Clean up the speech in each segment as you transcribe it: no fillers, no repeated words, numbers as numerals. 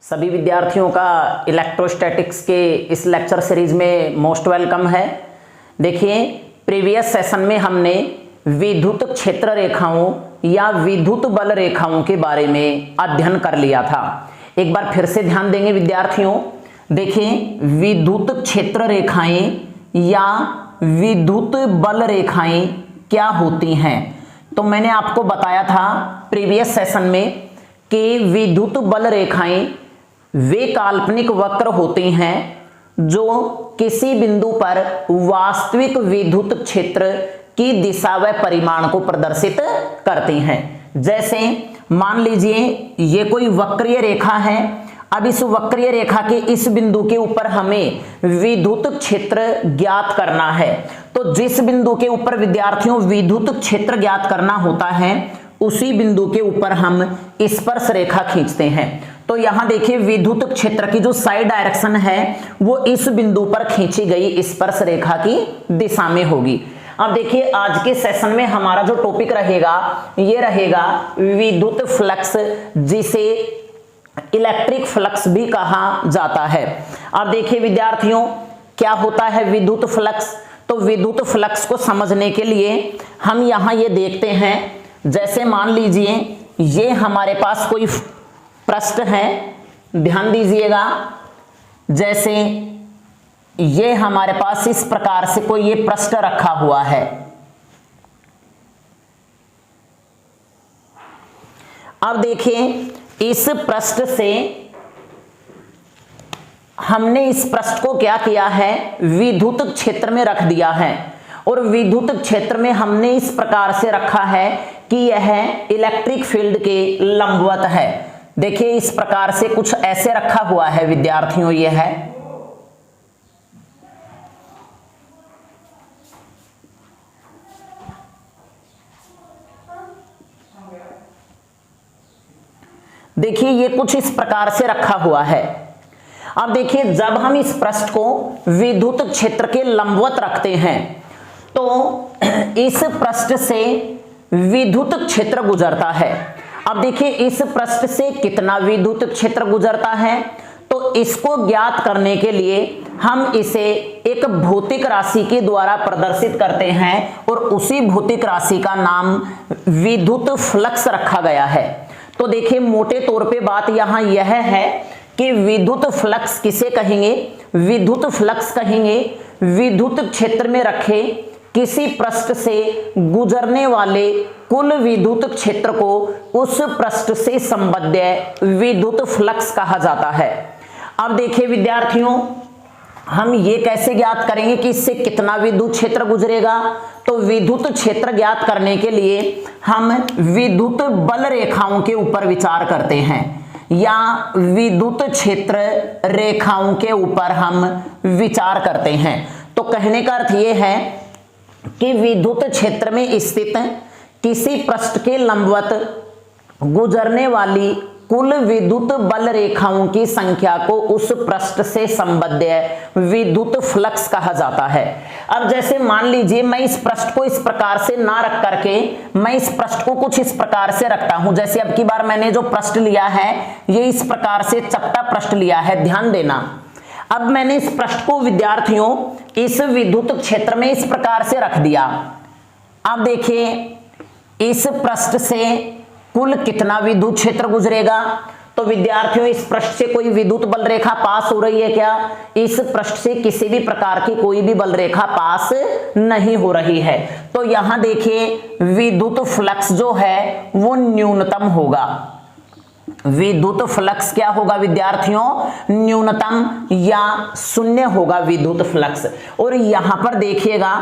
सभी विद्यार्थियों का इलेक्ट्रोस्टैटिक्स के इस लेक्चर सीरीज में मोस्ट वेलकम है। देखिए, प्रीवियस सेशन में हमने विद्युत क्षेत्र रेखाओं या विद्युत बल रेखाओं के बारे में अध्ययन कर लिया था। एक बार फिर से ध्यान देंगे विद्यार्थियों। देखिए, विद्युत क्षेत्र रेखाएं या विद्युत बल रेखाएं क्या होती हैं। तो मैंने आपको बताया था प्रीवियस सेशन में कि विद्युत बल रेखाएं वे काल्पनिक वक्र होते हैं जो किसी बिंदु पर वास्तविक विद्युत क्षेत्र की दिशा व परिमाण को प्रदर्शित करती हैं। जैसे मान लीजिए ये कोई वक्रीय रेखा है। अब इस वक्रीय रेखा के इस बिंदु के ऊपर हमें विद्युत क्षेत्र ज्ञात करना है। तो जिस बिंदु के ऊपर विद्यार्थियों विद्युत क्षेत्र ज्ञात करना होता है उसी बिंदु के ऊपर हम स्पर्श रेखा खींचते हैं। तो यहां देखिए, विद्युत क्षेत्र की जो साइड डायरेक्शन है वो इस बिंदु पर खींची गई स्पर्श रेखा की दिशा में होगी। अब देखिए, आज के सेशन में हमारा जो टॉपिक रहेगा ये रहेगा विद्युत फ्लक्स, जिसे इलेक्ट्रिक फ्लक्स भी कहा जाता है। अब देखिए विद्यार्थियों, क्या होता है विद्युत फ्लक्स। तो विद्युत फ्लक्स को समझने के लिए हम यहां ये देखते हैं। जैसे मान लीजिए ये हमारे पास कोई पृष्ठ है, ध्यान दीजिएगा। जैसे ये हमारे पास इस प्रकार से कोई ये पृष्ठ रखा हुआ है। अब देखिए, इस पृष्ठ से हमने इस पृष्ठ को क्या किया है, विद्युत क्षेत्र में रख दिया है। और विद्युत क्षेत्र में हमने इस प्रकार से रखा है कि यह इलेक्ट्रिक फील्ड के लंबवत है। देखिए, इस प्रकार से कुछ ऐसे रखा हुआ है विद्यार्थियों। यह है देखिए, ये कुछ इस प्रकार से रखा हुआ है। अब देखिए, जब हम इस पृष्ठ को विद्युत क्षेत्र के लंबवत रखते हैं तो इस पृष्ठ से विद्युत क्षेत्र गुजरता है। अब देखिए, इस पृष्ठ से कितना विद्युत क्षेत्र गुजरता है, तो इसको ज्ञात करने के लिए हम इसे एक भौतिक राशि के द्वारा प्रदर्शित करते हैं और उसी भौतिक राशि का नाम विद्युत फ्लक्स रखा गया है। तो देखिए, मोटे तौर पे बात यहां यह है कि विद्युत फ्लक्स किसे कहेंगे, विद्युत फ्लक्स कहेंगे विद्युत क्षेत्र में रखे किसी पृष्ठ से गुजरने वाले कुल विद्युत क्षेत्र को उस पृष्ठ से संबद्ध विद्युत फ्लक्स कहा जाता है। अब देखिए विद्यार्थियों, हम ये कैसे ज्ञात करेंगे कि इससे कितना विद्युत क्षेत्र गुजरेगा। तो विद्युत क्षेत्र ज्ञात करने के लिए हम विद्युत बल रेखाओं के ऊपर विचार करते हैं या विद्युत क्षेत्र रेखाओं के ऊपर हम विचार करते हैं। तो कहने का अर्थ यह है कि विद्युत क्षेत्र में स्थित किसी पृष्ठ के लंबवत गुजरने वाली कुल विद्युत बल रेखाओं की संख्या को उस पृष्ठ से संबद्ध विद्युत फ्लक्स कहा जाता है। अब जैसे मान लीजिए मैं इस पृष्ठ को इस प्रकार से ना रख करके मैं इस पृष्ठ को कुछ इस प्रकार से रखता हूं। जैसे अब की बार मैंने जो पृष्ठ लिया है ये इस प्रकार से चपटा पृष्ठ लिया है, ध्यान देना। अब मैंने इस पृष्ठ को विद्यार्थियों इस विद्युत क्षेत्र में इस प्रकार से रख दिया। अब देखिए, इस पृष्ठ से कुल कितना विद्युत क्षेत्र गुजरेगा। तो विद्यार्थियों, इस पृष्ठ से कोई विद्युत बल रेखा पास हो रही है क्या? इस पृष्ठ से किसी भी प्रकार की कोई भी बल रेखा पास नहीं हो रही है। तो यहां देखिए, विद्युत फ्लक्स जो है वो न्यूनतम होगा। विद्युत फ्लक्स क्या होगा विद्यार्थियों? न्यूनतम या शून्य होगा विद्युत फ्लक्स। और यहां पर देखिएगा,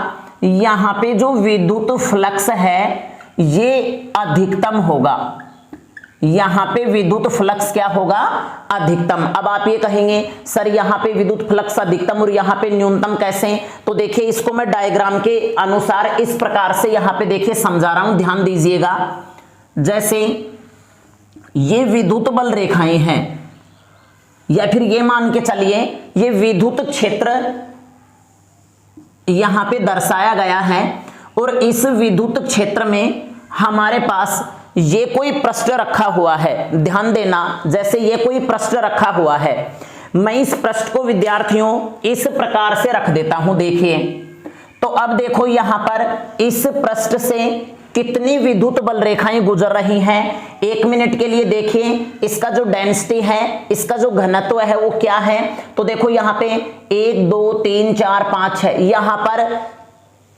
यहां पे जो विद्युत फ्लक्स है ये अधिकतम होगा। यहां पे विद्युत फ्लक्स क्या होगा? अधिकतम। अब आप ये कहेंगे सर यहां पे विद्युत फ्लक्स अधिकतम और यहां पे न्यूनतम कैसे? तो देखिए, इसको मैं डायग्राम के अनुसार इस प्रकार से यहां पे देखिए समझा रहा हूं, ध्यान दीजिएगा। जैसे ये विद्युत बल रेखाएं हैं या फिर ये मान के चलिए ये विद्युत क्षेत्र यहां पे दर्शाया गया है और इस विद्युत क्षेत्र में हमारे पास ये कोई पृष्ठ रखा हुआ है, ध्यान देना, जैसे ये कोई पृष्ठ रखा हुआ है, मैं इस पृष्ठ को विद्यार्थियों इस प्रकार से रख देता हूं। देखिए तो अब देखो यहां पर इस पृष्ठ से कितनी विद्युत बल रेखाएं गुजर रही हैं 1 मिनट के लिए। देखिए इसका जो डेंसिटी है, इसका जो घनत्व है वो क्या है, तो देखो यहां पे 1 2 3 4 5 है, यहां पर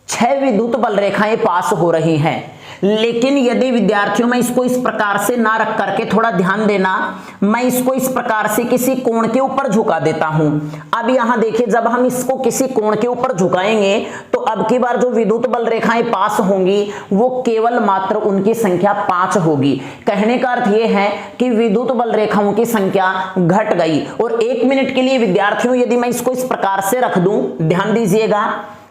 6 विद्युत बल रेखाएं पास हो रही हैं। लेकिन यदि विद्यार्थियों में इसको इस प्रकार से ना रख करके, थोड़ा ध्यान देना, मैं इसको इस प्रकार से किसी कोण के ऊपर झुका देता हूं। अब यहां देखिए जब हम इसको किसी कोण के ऊपर झुकाएंगे तो अब की बार जो विद्युत बल रेखाएं पास होंगी वो केवल मात्र उनकी संख्या 5 होगी। कहने का अर्थ यह है कि विद्युत बल रेखाओं की संख्या घट गई। और 1 मिनट के लिए विद्यार्थियों यदि मैं इसको इस प्रकार से रख दूं, ध्यान दीजिएगा,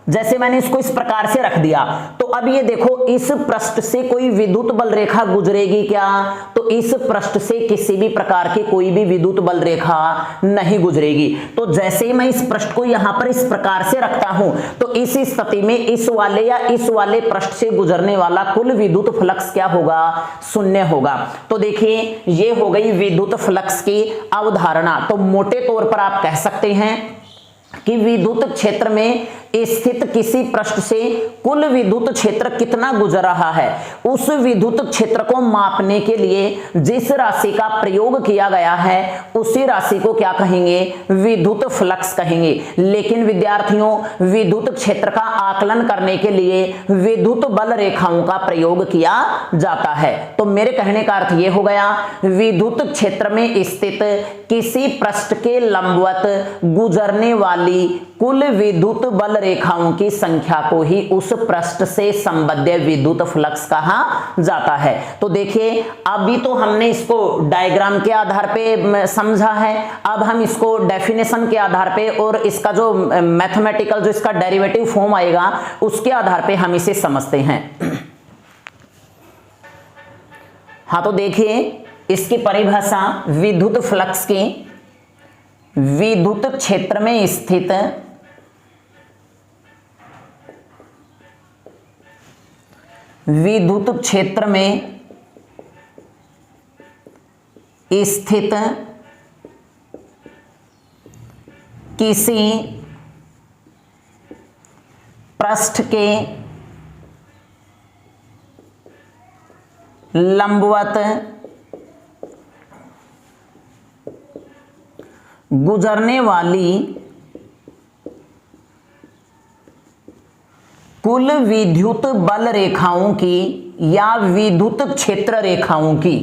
जैसे मैंने इसको इस प्रकार से रख दिया, तो अब ये देखो इस पृष्ठ से कोई विद्युत बल रेखा गुजरेगी क्या, तो इस पृष्ठ से किसी भी प्रकार की कोई भी विद्युत बल रेखा नहीं गुजरेगी। तो जैसे ही मैं इस पृष्ठ को यहां पर इस प्रकार से रखता हूं तो इस स्थिति में इस वाले या इस वाले पृष्ठ से गुजरने वाला कुल विद्युत फ्लक्स क्या होगा, 0 होगा। तो देखिए ये हो गई विद्युत फ्लक्स की अवधारणा। तो मोटे तौर पर आप कह सकते हैं कि विद्युत क्षेत्र में स्थित किसी पृष्ठ से कुल विद्युत क्षेत्र कितना गुजर रहा है, उस विद्युत क्षेत्र को मापने के लिए जिस राशि का प्रयोग किया गया है उसी राशि को क्या कहेंगे, विद्युत फ्लक्स कहेंगे। लेकिन विद्यार्थियों विद्युत क्षेत्र का आकलन करने के लिए विद्युत बल रेखाओं का प्रयोग किया जाता है। तो मेरे कहने का अर्थ यह हो गया, विद्युत क्षेत्र में स्थित किसी पृष्ठ के लंबवत गुजरने वाली कुल विद्युत बल रेखाओं की संख्या को ही उस पृष्ठ से संबद्ध विद्युत फ्लक्स कहा जाता है। तो देखिए अभी तो हमने इसको डायग्राम के आधार पे समझा है, अब हम इसको डेफिनेशन के आधार पे और इसका जो मैथमेटिकल जो इसका डेरिवेटिव फॉर्म आएगा उसके आधार पे हम इसे समझते हैं। हाँ तो देखिए इसकी परिभाषा विद्युत फ्लक्स की, विद्युत क्षेत्र में स्थित विद्युत क्षेत्र में स्थित किसी पृष्ठ के लंबवत गुजरने वाली कुल विद्युत बल रेखाओं की या विद्युत क्षेत्र रेखाओं की,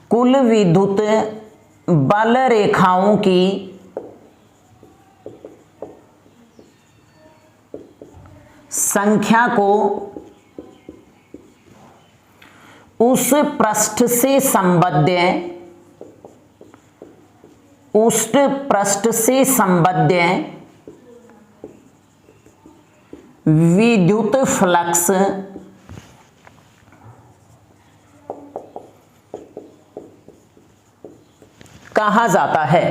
कुल विद्युत बल रेखाओं की संख्या को उस पृष्ठ से संबद्ध विद्युत फ्लक्स कहा जाता है।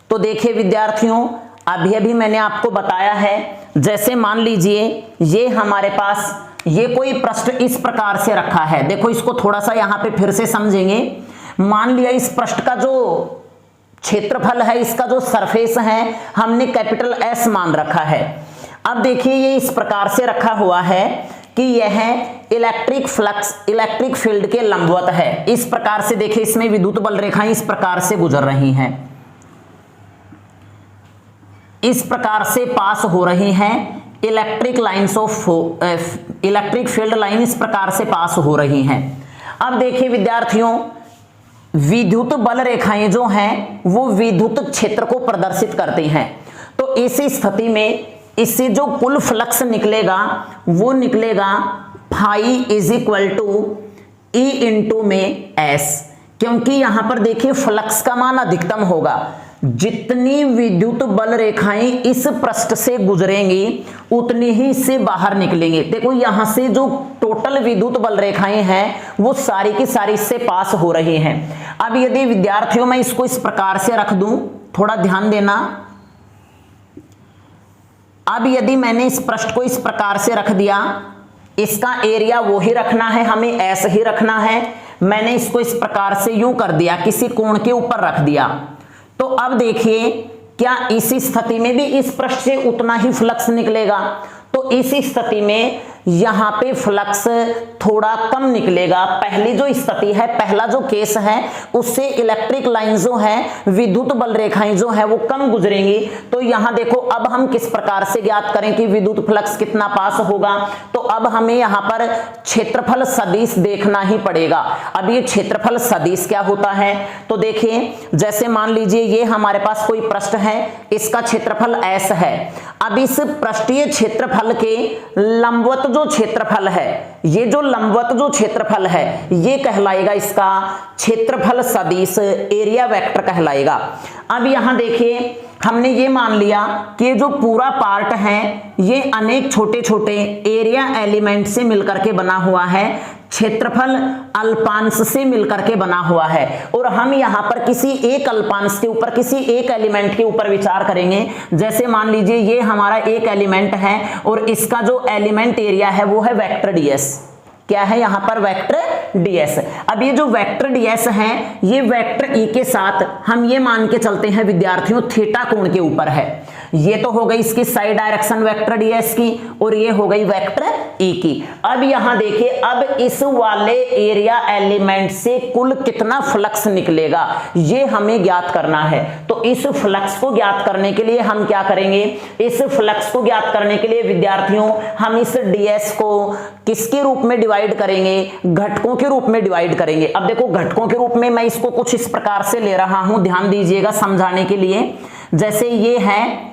तो देखिए विद्यार्थियों अभी मैंने आपको बताया है, जैसे मान लीजिए ये हमारे पास ये कोई पृष्ठ इस प्रकार से रखा है। देखो इसको थोड़ा सा यहां पे फिर से समझेंगे। मान लिया इस पृष्ठ का जो क्षेत्रफल है, इसका जो सरफेस है हमने कैपिटल S मान रखा है। अब देखिए ये इस प्रकार से रखा हुआ है कि यह इलेक्ट्रिक फ्लक्स इलेक्ट्रिक फील्ड के लंबवत है। इस प्रकार से देखिए इसमें विद्युत बल रेखाएं इस प्रकार से गुजर रही हैं, इस प्रकार से पास हो रही हैं। Electric lines of electric field line इस प्रकार से पास हो रही हैं। अब देखिए विद्यार्थियों विद्युत बल रेखाएं जो हैं वो विद्युत क्षेत्र को प्रदर्शित करती हैं। तो इसी स्थिति में इससे जो कुल फ्लक्स निकलेगा वो निकलेगा phi is equal to E into में एस, क्योंकि यहां पर देखिए फ्लक्स का मान अधिकतम होगा। जितनी विद्युत बल रेखाएं इस पृष्ठ से गुजरेंगी उतनी ही इससे बाहर निकलेंगे। देखो यहां से जो टोटल विद्युत बल रेखाएं हैं वो सारी की सारी इससे पास हो रही हैं। अब यदि विद्यार्थियों मैं इसको इस प्रकार से रख दूं, थोड़ा ध्यान देना। अब यदि मैंने इस पृष्ठ को इस प्रकार से रख दिया, इसका एरिया वो ही रखना है, हमें ऐसे ही रखना है। मैंने इसको इस प्रकार से यूं कर दिया, किसी कोण के ऊपर रख दिया। तो अब देखिए क्या इस स्थिति में भी इस पृष्ठ से उतना ही फ्लक्स निकलेगा? तो इस स्थिति में यहां पे फ्लक्स थोड़ा कम निकलेगा। पहली जो स्थिति है, पहला जो केस है, उससे इलेक्ट्रिक लाइन जो है, विद्युत बल रेखाएं जो है वो कम गुजरेंगी। तो यहां देखो अब हम किस प्रकार से ज्ञात करें कि विद्युत फ्लक्स कितना पास होगा? तो अब हमें यहां पर क्षेत्रफल सदिश देखना ही पड़ेगा। अब ये क्षेत्रफल सदिश क्या होता है? तो देखिए जैसे मान लीजिए ये हमारे पास कोई पृष्ठ है, इसका क्षेत्रफल S है। अब इस पृष्ठीय क्षेत्रफल के लंबवत जो क्षेत्रफल है, ये जो लंबवत जो क्षेत्रफल है, ये कहलाएगा इसका क्षेत्रफल सदिश, एरिया वेक्टर कहलाएगा। अब यहां देखिए हमने ये मान लिया कि ये जो पूरा पार्ट है ये अनेक छोटे छोटे एरिया एलिमेंट से मिलकर के बना हुआ है, क्षेत्रफल अल्पांश से मिलकर के बना हुआ है। और हम यहां पर किसी एक अल्पांश के ऊपर, किसी एक एलिमेंट के ऊपर विचार करेंगे। जैसे मान लीजिए ये हमारा एक एलिमेंट है और इसका जो एलिमेंट एरिया है वो है वेक्टर डीएस। क्या है यहां पर? Vector DS. अब ये जो वेक्टर डीएस है, ये वेक्टर ई के साथ हम ये मान के चलते हैं विद्यार्थियों थीटा कोण के ऊपर है। ये तो हो गई इसकी साइड डायरेक्शन वेक्टर डीएस की, और ये हो गई वेक्टर ई की। अब यहां देखिए, अब इस वाले एरिया एलिमेंट से कुल कितना फ्लक्स निकलेगा ये हमें ज्ञात करना है। तो इस फ्लक्स को ज्ञात करने के लिए हम क्या करेंगे? इस फ्लक्स को ज्ञात करने के लिए विद्यार्थियों हम इस डीएस को किसके रूप में डिवाइड करेंगे? घटकों के रूप में डिवाइड करेंगे। अब देखो घटकों के रूप में मैं इसको कुछ इस प्रकार से ले रहा हूं, ध्यान दीजिएगा समझाने के लिए। जैसे ये है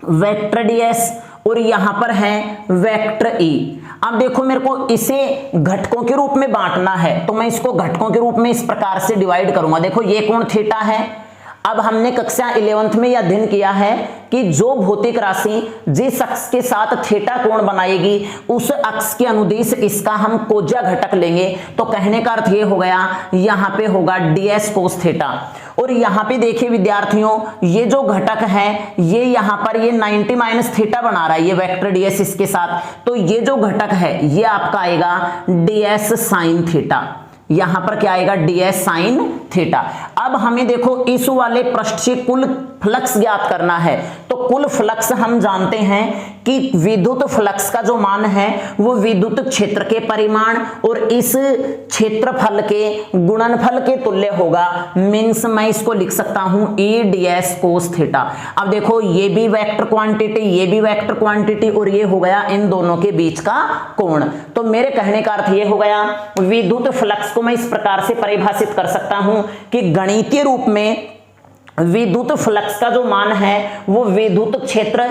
वेक्टर डीएस और यहां पर है वेक्टर ई। अब देखो मेरे को इसे घटकों के रूप में बांटना है, तो मैं इसको घटकों के रूप में इस प्रकार से डिवाइड करूंगा। देखो ये कोण थीटा है। अब हमने कक्षा 11th में यह अध्ययन किया है कि जो भौतिक राशि जिस अक्ष के साथ थीटा कोण बनाएगी उस अक्ष के अनुदिश इसका हम कोज्या घटक लेंगे। तो कहने का अर्थ ये हो गया, यहां पे होगा ds cos थीटा। और यहां पे देखिए विद्यार्थियों, ये जो घटक है ये यहां पर ये 90 माइनस थीटा बना रहा है, ये वेक्टर ds इसके साथ। तो ये जो घटक है ये आपका आएगा ds sin थीटा। यहां पर क्या आएगा? ds sin theta. अब हमें देखो इस वाले पृष्ठ से कुल फ्लक्स ज्ञात करना है। तो कुल फ्लक्स हम जानते हैं कि विद्युत फ्लक्स का जो मान है वो विद्युत क्षेत्र के परिमाण और इस क्षेत्रफल के गुणनफल के तुल्य होगा। मींस मैं इसको लिख सकता हूं E ds cos थीटा। अब देखो ये भी वेक्टर क्वांटिटी, ये भी वेक्टर क्वांटिटी, और ये हो गया इन दोनों के बीच का कोण। तो मेरे कहने का अर्थ ये हो गया, विद्युत फ्लक्स को मैं इस प्रकार से परिभाषित कर सकता हूं कि गणितीय रूप में विद्युत फ्लक्स का जो मान है वो विद्युत क्षेत्र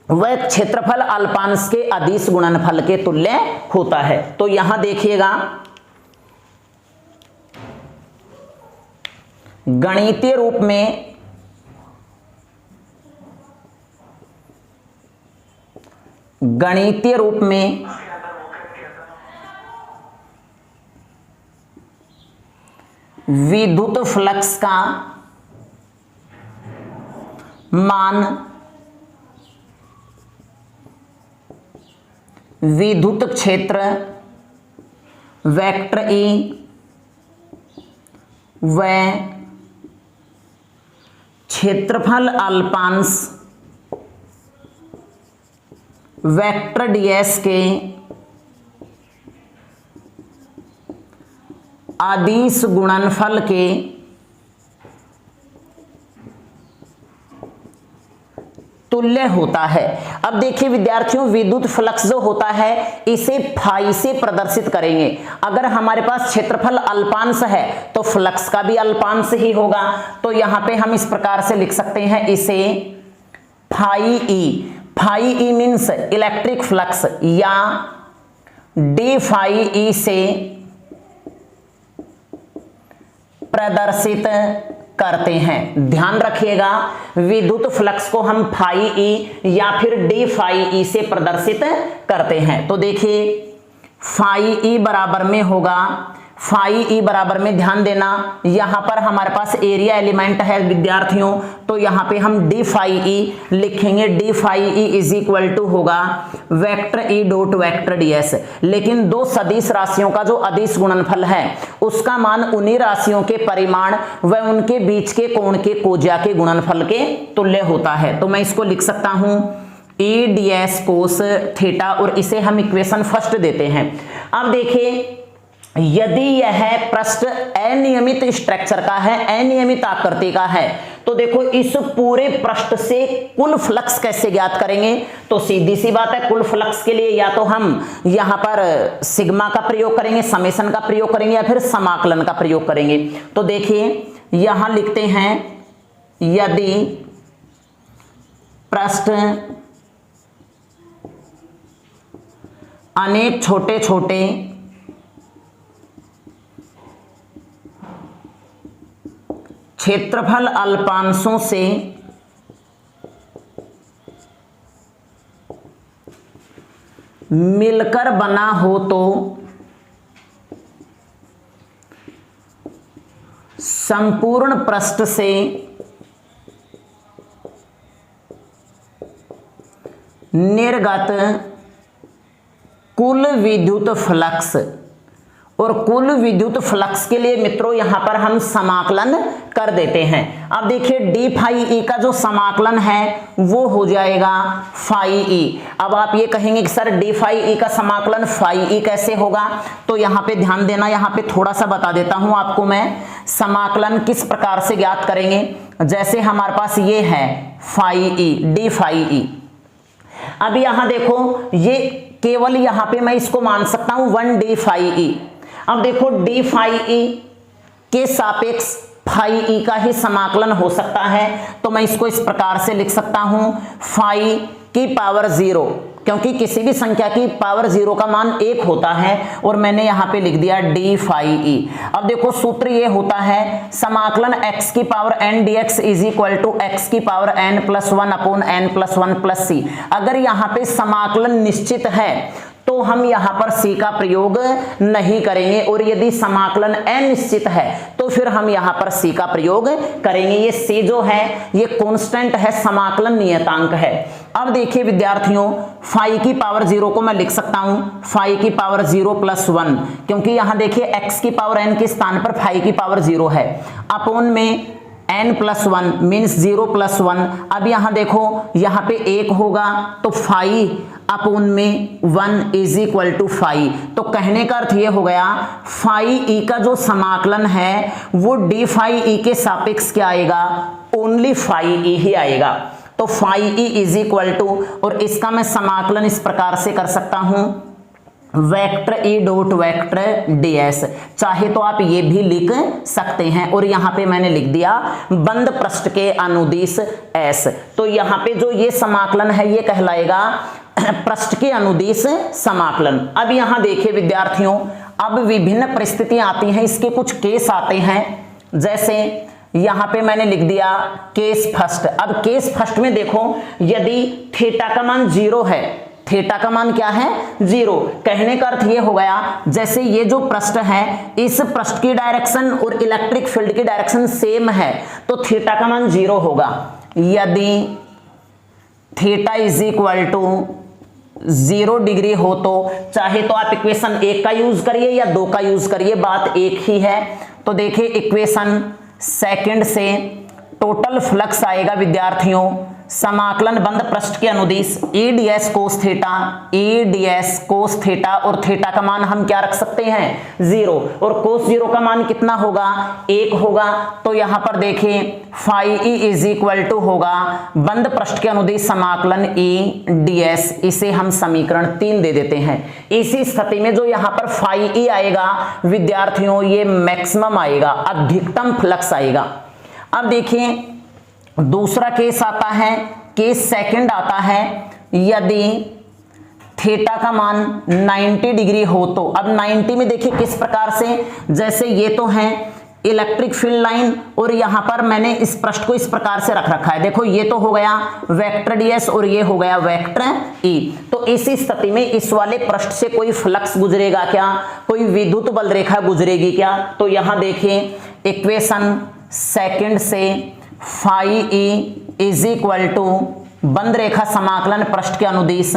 व क्षेत्रफल अल्पांश के अदिश गुणनफल के तुल्य होता है। तो यहां देखिएगा गणितीय रूप में विद्युत फ्लक्स का मान विद्युत क्षेत्र वेक्टर ई व क्षेत्रफल अल्पांश वेक्टर डीएस के अदिश गुणनफल के तुल्य होता है। अब देखिए विद्यार्थियों, विद्युत फ्लक्स जो होता है इसे फाई से प्रदर्शित करेंगे। अगर हमारे पास क्षेत्रफल अल्पांश है तो फ्लक्स का भी अल्पांश ही होगा। तो यहां पे हम इस प्रकार से लिख सकते हैं इसे phi E. Phi E means electric flux या डी फाई ई से प्रदर्शित करते हैं। ध्यान रखिएगा, विद्युत फ्लक्स को हम फाई ई या फिर डी फाई ई से प्रदर्शित करते हैं। तो देखिए फाई ई बराबर में होगा फाई ई बराबर में ध्यान देना यहां पर हमारे पास एरिया एलिमेंट है विद्यार्थियों, तो यहां पे हम डी फाई ई लिखेंगे। D phi E is equal to होगा vector E dot vector DS. लेकिन दो सदिश राशियों का जो अदिश गुणनफल है उसका मान उन्हीं राशियों के परिमाण व उनके बीच के कोण के कोज्या के गुणनफल के तुल्य होता है। तो मैं इसको लिख सकता हूं E D S cos theta, और इसे हम इक्वेशन फर्स्ट देते हैं। अब देखिए यदि यह पृष्ठ अनियमित स्ट्रक्चर का है, अनियमित आकृति का है, तो देखो इस पूरे पृष्ठ से कुल फ्लक्स कैसे ज्ञात करेंगे। तो सीधी सी बात है, कुल फ्लक्स के लिए या तो हम यहां पर सिग्मा का प्रयोग करेंगे, समेशन का प्रयोग करेंगे, या फिर समाकलन का प्रयोग करेंगे। तो देखिए यहां लिखते हैं यदि पृष्ठ अनेक छोटे छोटे क्षेत्रफल अल्पांशों से मिलकर बना हो तो संपूर्ण पृष्ठ से निर्गत कुल विद्युत फ्लक्स, और कुल विद्युत फ्लक्स के लिए मित्रों यहां पर हम समाकलन कर देते हैं। अब देखिए डी फाई ई का जो समाकलन है वो हो जाएगा फाई ई। अब आप ये कहेंगे कि सर डी फाई ई का समाकलन फाई ई कैसे होगा, तो यहां पे ध्यान देना, यहां पे थोड़ा सा बता देता हूं आपको मैं समाकलन किस प्रकार से ज्ञात करेंगे। जैसे हमारे पास ये है phi E, d phi E. अब यहां देखो ये केवल यहां पे मैं इसको मान सकता हूं 1 डी फाई ई। अब देखो डी फाई ई के सापेक्ष फाई ई का ही समाकलन हो सकता है, तो मैं इसको इस प्रकार से लिख सकता हूं फाई की पावर 0, क्योंकि किसी भी संख्या की पावर 0 का मान 1 होता है, और मैंने यहां पे लिख दिया डी फाई ई। अब देखो सूत्र ये होता है समाकलन x की power n dx is equal to x की power n plus 1 upon n plus 1 plus c। अगर यहां पे समाकलन निश्चित है तो हम यहां पर c का प्रयोग नहीं करेंगे, और यदि समाकलन अनिश्चित है तो फिर हम यहां पर c का प्रयोग करेंगे। ये c जो है ये कांस्टेंट है, समाकलन नियतांक है। अब देखिए विद्यार्थियों फाई की पावर 0 को मैं लिख सकता हूं फाई की पावर 0 प्लस 1, क्योंकि यहां देखिए x की पावर n के स्थान पर फाई की पावर 0 है, अपॉन में n प्लस 1 मीन्स 0 प्लस 1। अब यहां देखो यहां पे 1 होगा तो फाई अपॉन में 1 इज इक्वल टू फाई। तो कहने का अर्थ ये हो गया फाई ई का जो समाकलन है वो डी फाई ई के सापेक्ष क्या आएगा, ओनली फाई ई ही आएगा। तो phi E is equal to, और इसका मैं समाकलन इस प्रकार से कर सकता हूं vector E dot vector DS. चाहे तो आप ये भी लिख सकते हैं, और यहां पे मैंने लिख दिया बंद पृष्ठ के अनुदिश एस। तो यहां पे जो ये समाकलन है ये कहलाएगा पृष्ठ के अनुदिश समाकलन। अब यहां देखिए विद्यार्थियों अब विभिन्न परिस्थितियां आती हैं, इसके कुछ केस आते हैं। जैसे यहां पे मैंने लिख दिया केस फर्स्ट। अब केस फर्स्ट में देखो यदि थीटा का मान 0 है, थीटा का मान क्या है 0, कहने का अर्थ ये हो गया जैसे ये जो पृष्ठ है इस पृष्ठ की डायरेक्शन और इलेक्ट्रिक फील्ड की डायरेक्शन सेम है, तो थीटा का मान 0 होगा। यदि theta is equal to 0 degree हो तो चाहे तो आप इक्वेशन 1 का यूज करिए या 2 का यूज करिए, बात एक ही है। तो देखिए इक्वेशन सेकंड से टोटल फ्लक्स आएगा विद्यार्थियों समाकलन बंद पृष्ठ के अनुदिश E D S cos theta, E D S cos theta, और थीटा का मान हम क्या रख सकते हैं 0, और कोस 0 का मान कितना होगा 1 होगा। तो यहां पर देखिए phi E is equal to होगा बंद पृष्ठ के अनुदिश समाकलन ई डी एस, इसे हम समीकरण 3 दे देते हैं। इसी स्थिति में जो यहां पर फाई ई आएगा विद्यार्थियों ये मैक्सिमम आएगा, अधिकतम फ्लक्स आएगा। अब देखिए दूसरा केस आता है, केस सेकंड आता है यदि थीटा का मान 90 डिग्री हो तो। अब 90 में देखिए किस प्रकार से, जैसे ये तो है इलेक्ट्रिक फील्ड लाइन, और यहां पर मैंने इस पृष्ठ को इस प्रकार से रख रखा है। देखो ये तो हो गया वेक्टर ds और ये हो गया वेक्टर E। तो इसी स्थिति में इस वाले पृष्ठ से कोई फ्लक्स गुजरेगा क्या, कोई विद्युत बल रेखा गुजरेगी क्या? तो यहां देखिए इक्वेशन सेकंड से phi E is equal to बंद रेखा समाकलन पृष्ठ के अनुदिश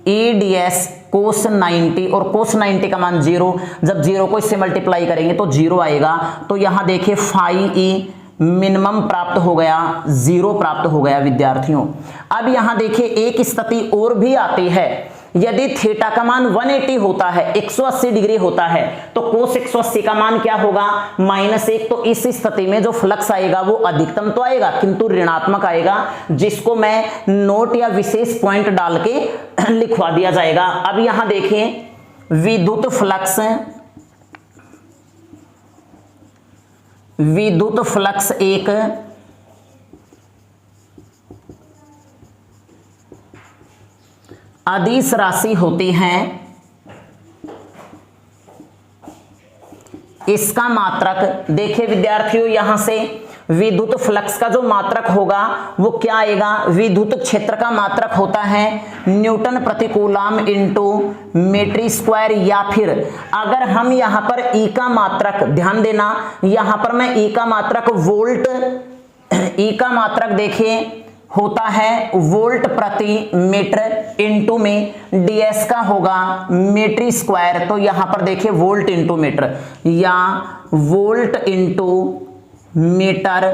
E ds कोस 90, और कोस 90 का मान 0, जब 0 को इससे मल्टीप्लाई करेंगे तो 0 आएगा। तो यहां देखिए फाई E मिनिमम प्राप्त हो गया, 0 प्राप्त हो गया विद्यार्थियों। अब यहां देखिए एक स्थिति और भी आती है, यदि थीटा का मान 180 होता है, 180 डिग्री होता है, तो कोस 180 का मान क्या होगा, -1। तो इस स्थिति में जो फ्लक्स आएगा वो अधिकतम तो आएगा किंतु ऋणात्मक आएगा, जिसको मैं नोट या विशेष पॉइंट डाल के लिखवा दिया जाएगा। अब यहां देखें विद्युत फ्लक्स एक अदिश राशि होती है, इसका मात्रक देखिए विद्यार्थियों, यहां से विद्युत फ्लक्स का जो मात्रक होगा वो क्या आएगा, विद्युत क्षेत्र का मात्रक होता है न्यूटन प्रति कूलम इनटू मीटर स्क्वायर, या फिर अगर हम यहां पर E का मात्रक, ध्यान देना यहां पर मैं E का मात्रक वोल्ट, E का मात्रक देखिए होता है वोल्ट प्रति मीटर, इनटू में ds का होगा मीटर स्क्वायर। तो यहां पर देखिए वोल्ट इंटू मीटर या वोल्ट इंटू मीटर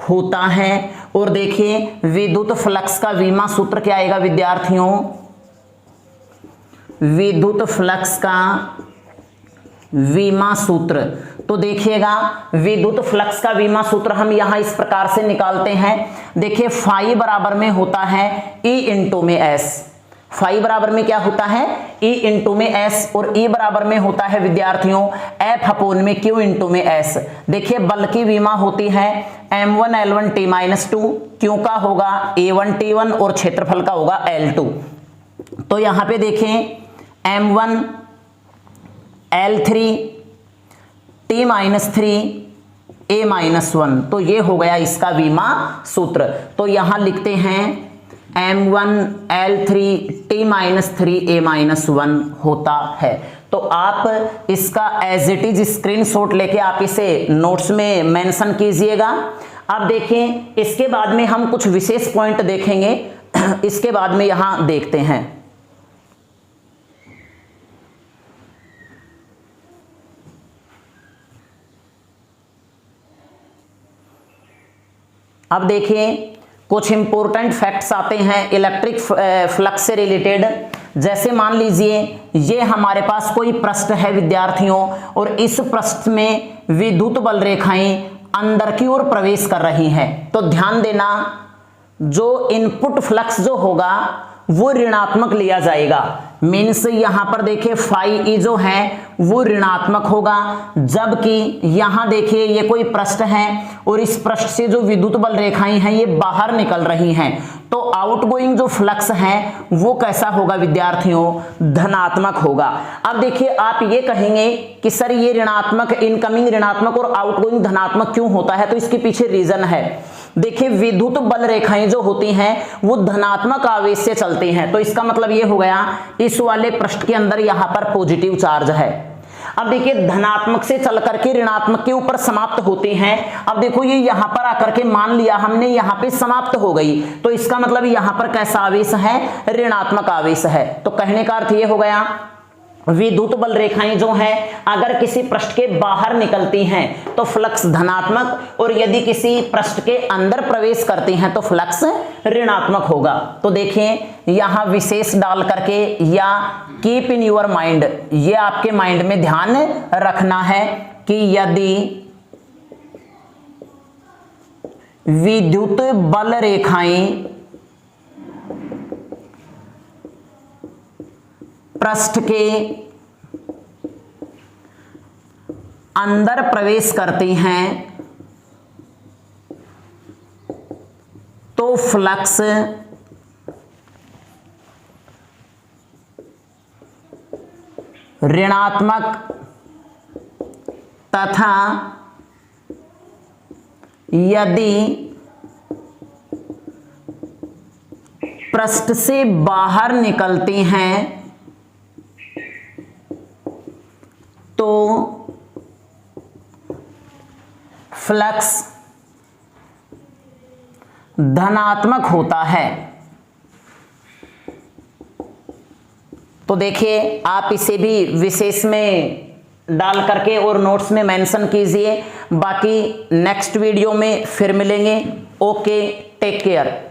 होता है। और देखिए विद्युत फ्लक्स का वीमा सूत्र क्या आएगा विद्यार्थियों, विद्युत फ्लक्स का वीमा सूत्र, तो देखिएगा विद्युत फ्लक्स का वीमा सूत्र हम यहां इस प्रकार से निकालते हैं। देखिए फाई बराबर में होता है E इंटू में S, फाई बराबर में क्या होता है E इंटू में S, और E बराबर में होता है विद्यार्थियों F अपोन में Q इंटू में S। देखिए बल की विमा होती है M1 L1 T-2, Q का होगा A1 T1 और क्षेत्रफल का होगा L2। तो यहां पे देखें M1 L3 T-3 A-1, तो ये हो गया इसका विमा सूत्र। तो यहां लिखते हैं M1 L3 T-3 A-1 होता है। तो आप इसका एज इट इज स्क्रीनशॉट लेके आप इसे नोट्स में मेंशन कीजिएगा। अब देखें इसके बाद में हम कुछ विशेष पॉइंट देखेंगे, इसके बाद में यहां देखते हैं। अब देखिए कुछ इंपॉर्टेंट फैक्ट्स आते हैं इलेक्ट्रिक फ्लक्स से रिलेटेड। जैसे मान लीजिए ये हमारे पास कोई पृष्ठ है विद्यार्थियों, और इस पृष्ठ में विद्युत बल रेखाएं अंदर की ओर प्रवेश कर रही हैं। तो ध्यान देना जो इनपुट फ्लक्स जो होगा वो ऋणात्मक लिया जाएगा, मीन्स यहां पर देखिए फाई E जो है वो ऋणात्मक होगा, जबकि यहां देखिए ये कोई पृष्ठ है और इस पृष्ठ से जो विद्युत बल रेखाएं हैं ये बाहर निकल रही हैं। तो आउटगोइंग जो फ्लक्स है वो कैसा होगा विद्यार्थियों, धनात्मक होगा। अब देखिए आप ये कहेंगे कि सर ये ऋणात्मक, इनकमिंग ऋणात्मक और आउटगोइंग धनात्मक क्यों होता है, तो इसके पीछे रीजन है। देखिए विद्युत बल रेखाएं जो होती हैं वो धनात्मक आवेश से चलती हैं, तो इसका मतलब ये हो गया इस वाले पृष्ठ के अंदर यहां पर पॉजिटिव चार्ज है। अब देखिए धनात्मक से चल करके ऋणात्मक के ऊपर समाप्त होती हैं। अब देखो ये यहां पर आकर के मान लिया हमने यहां पे समाप्त हो गई, तो इसका मतलब यहां पर कैसा आवेश है, ऋणात्मक आवेश है। तो कहने का अर्थ ये हो गया विद्युत बल रेखाएं जो हैं अगर किसी पृष्ठ के बाहर निकलती हैं तो फ्लक्स धनात्मक, और यदि किसी पृष्ठ के अंदर प्रवेश करती हैं तो फ्लक्स ऋणात्मक होगा। तो देखें यहां विशेष डाल करके या कीप इन योर माइंड, ये आपके माइंड में ध्यान रखना है कि यदि विद्युत बल रेखाएं पृष्ठ के अंदर प्रवेश करती हैं तो फ्लक्स ऋणात्मक तथा यदि पृष्ठ से बाहर निकलते हैं तो फ्लक्स धनात्मक होता है। तो देखिए आप इसे भी विशेष में डाल करके और नोट्स में मेंशन कीजिए। बाकी नेक्स्ट वीडियो में फिर मिलेंगे। Okay, take care.